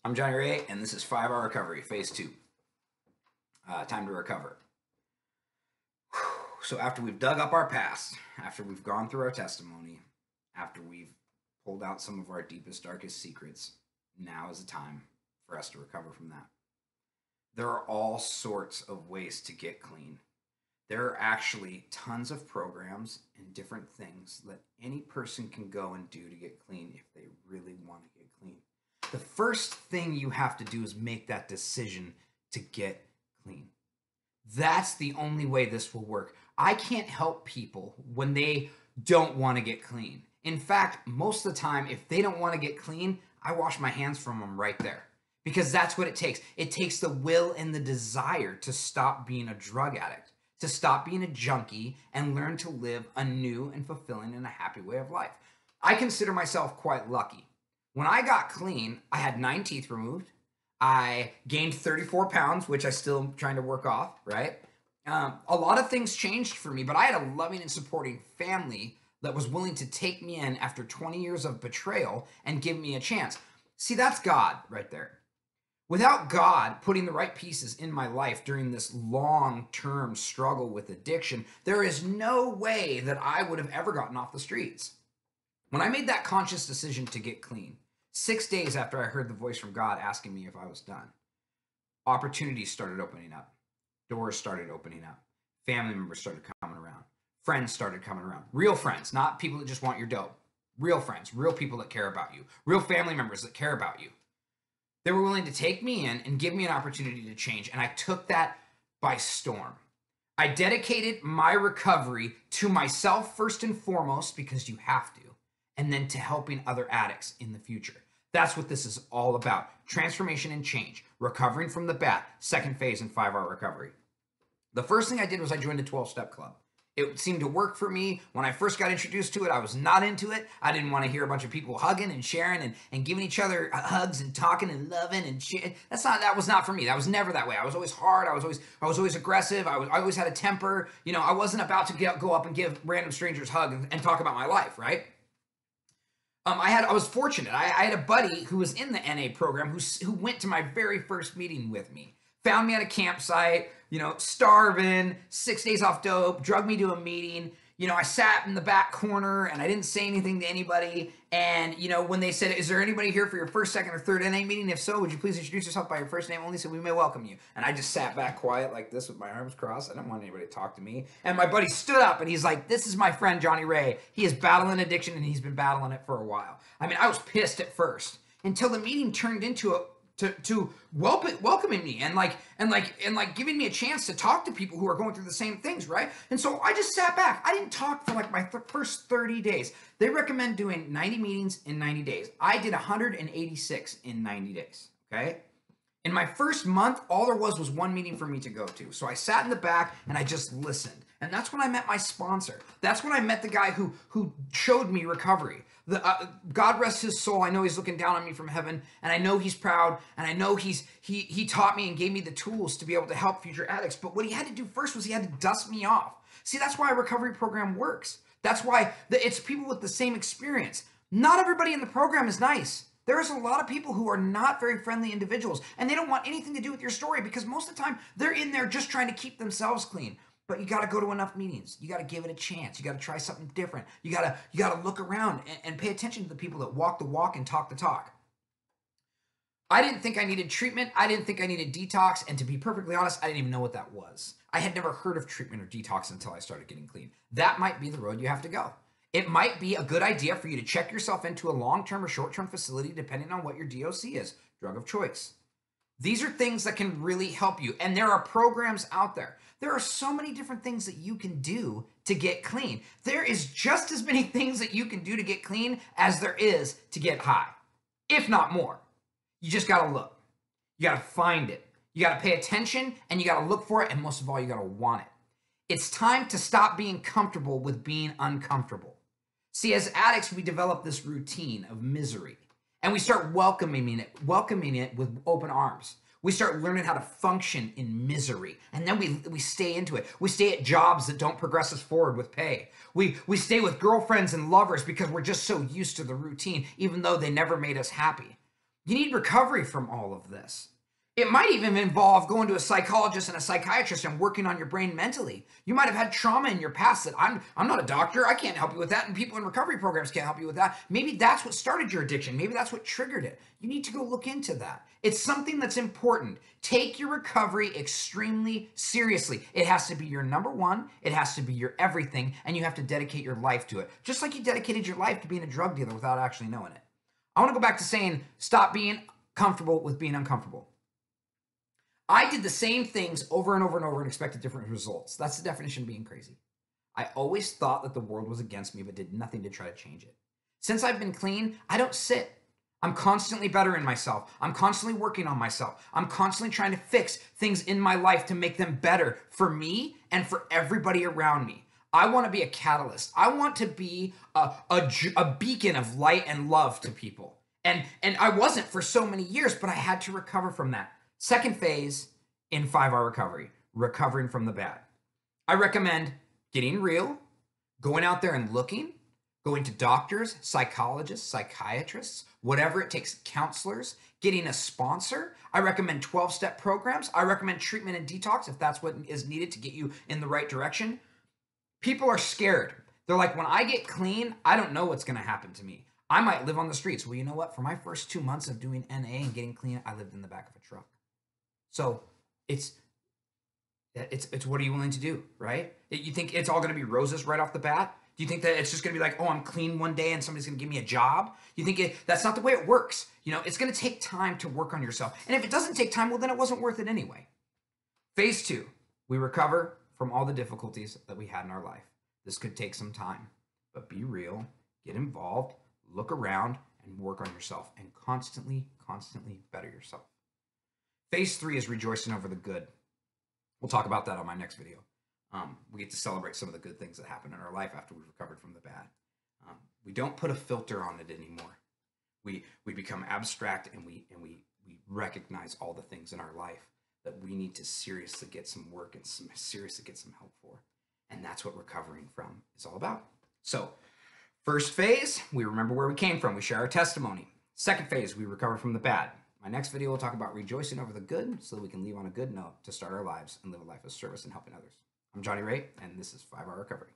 I'm Johnny Ray, and this is 5 Hour Recovery, Phase 2. Time to recover. So after we've dug up our past, after we've gone through our testimony, after we've pulled out some of our deepest, darkest secrets, now is the time for us to recover from that. There are all sorts of ways to get clean. There are actually tons of programs and different things that any person can go and do to get clean if they really want to get clean. The first thing you have to do is make that decision to get clean. That's the only way this will work. I can't help people when they don't want to get clean. In fact, most of the time, if they don't want to get clean, I wash my hands from them right there. Because that's what it takes. It takes the will and the desire to stop being a drug addict, to stop being a junkie and learn to live a new and fulfilling and a happy way of life. I consider myself quite lucky. When I got clean, I had 9 teeth removed. I gained 34 pounds, which I still am trying to work off, right? A lot of things changed for me, but I had a loving and supporting family that was willing to take me in after 20 years of betrayal and give me a chance. See, that's God right there. Without God putting the right pieces in my life during this long-term struggle with addiction, there is no way that I would have ever gotten off the streets. When I made that conscious decision to get clean, 6 days after I heard the voice from God asking me if I was done, opportunities started opening up. Doors started opening up. Family members started coming around. Friends started coming around. Real friends, not people that just want your dope. Real friends, real people that care about you. Real family members that care about you. They were willing to take me in and give me an opportunity to change, and I took that by storm. I dedicated my recovery to myself first and foremost, because you have to, and then to helping other addicts in the future. That's what this is all about. Transformation and change. Recovering from the bad. Second phase in 5-hour recovery. The first thing I did was I joined a 12-step club. It seemed to work for me. When I first got introduced to it, I was not into it. I didn't want to hear a bunch of people hugging and sharing and giving each other hugs and talking and loving and shit. That was not for me. That was never that way. I was always hard. I was always aggressive. I always had a temper. You know, I wasn't about to go up and give random strangers hugs and talk about my life, right? I was fortunate. I had a buddy who was in the NA program who went to my very first meeting with me. Found me at a campsite, starving, 6 days off dope, drugged me to a meeting. I sat in the back corner and I didn't say anything to anybody. And, when they said, "Is there anybody here for your first, second, or third NA meeting? If so, would you please introduce yourself by your first name only so we may welcome you?" And I just sat back quiet like this with my arms crossed. I didn't want anybody to talk to me. And my buddy stood up and he's like, "This is my friend, Johnny Ray. He is battling addiction and he's been battling it for a while." I mean, I was pissed at first until the meeting turned into welcoming me and giving me a chance to talk to people who are going through the same things, right? And so I just sat back. I didn't talk for my first 30 days. They recommend doing 90 meetings in 90 days. I did 186 in 90 days, okay? In my first month, all there was one meeting for me to go to. So I sat in the back and I just listened. And that's when I met my sponsor. That's when I met the guy who showed me recovery. God rest his soul. I know he's looking down on me from heaven, and I know he's proud, and I know he taught me and gave me the tools to be able to help future addicts. But what he had to do first was he had to dust me off. See, that's why a recovery program works. That's why it's people with the same experience. Not everybody in the program is nice. There's a lot of people who are not very friendly individuals, and they don't want anything to do with your story because most of the time they're in there just trying to keep themselves clean. But you got to go to enough meetings. You got to give it a chance. You got to try something different. You got to look around and pay attention to the people that walk the walk and talk the talk. I didn't think I needed treatment. I didn't think I needed detox. And to be perfectly honest, I didn't even know what that was. I had never heard of treatment or detox until I started getting clean. That might be the road you have to go. It might be a good idea for you to check yourself into a long-term or short-term facility depending on what your DOC is, drug of choice. These are things that can really help you. And there are programs out there. There are so many different things that you can do to get clean. There is just as many things that you can do to get clean as there is to get high, if not more. You just got to look. You got to find it. You got to pay attention and you got to look for it. And most of all, you got to want it. It's time to stop being comfortable with being uncomfortable. See, as addicts, we develop this routine of misery. And we start welcoming it with open arms. We start learning how to function in misery. And then we stay into it. We stay at jobs that don't progress us forward with pay. We stay with girlfriends and lovers because we're just so used to the routine, even though they never made us happy. You need recovery from all of this. It might even involve going to a psychologist and a psychiatrist and working on your brain mentally. You might have had trauma in your past that I'm not a doctor. I can't help you with that. And people in recovery programs can't help you with that. Maybe that's what started your addiction. Maybe that's what triggered it. You need to go look into that. It's something that's important. Take your recovery extremely seriously. It has to be your number one. It has to be your everything. And you have to dedicate your life to it. Just like you dedicated your life to being a drug dealer without actually knowing it. I want to go back to saying, stop being comfortable with being uncomfortable. I did the same things over and over and over and expected different results. That's the definition of being crazy. I always thought that the world was against me, but did nothing to try to change it. Since I've been clean, I don't sit. I'm constantly bettering myself. I'm constantly working on myself. I'm constantly trying to fix things in my life to make them better for me and for everybody around me. I want to be a catalyst. I want to be a beacon of light and love to people. And I wasn't for so many years, but I had to recover from that. Second phase in 5-hour recovery, recovering from the bad. I recommend getting real, going out there and looking, going to doctors, psychologists, psychiatrists, whatever it takes, counselors, getting a sponsor. I recommend 12-step programs. I recommend treatment and detox if that's what is needed to get you in the right direction. People are scared. They're like, when I get clean, I don't know what's going to happen to me. I might live on the streets. Well, you know what? For my first 2 months of doing NA and getting clean, I lived in the back of a truck. So it's what are you willing to do, right? You think it's all going to be roses right off the bat? Do you think that it's just going to be like, oh, I'm clean one day and somebody's going to give me a job? You think that's not the way it works. You know, it's going to take time to work on yourself. And if it doesn't take time, well, then it wasn't worth it anyway. Phase 2, we recover from all the difficulties that we had in our life. This could take some time, but be real, get involved, look around, and work on yourself and constantly better yourself. Phase 3 is rejoicing over the good. We'll talk about that on my next video. We get to celebrate some of the good things that happen in our life after we've recovered from the bad. We don't put a filter on it anymore. We become abstract and we recognize all the things in our life that we need to seriously get some work and seriously get some help for. And that's what recovering from is all about. So, first phase, we remember where we came from. We share our testimony. Second phase, we recover from the bad. My next video will talk about rejoicing over the good so that we can leave on a good note to start our lives and live a life of service and helping others. I'm Johnny Ray, and this is 5-Hour Recovery.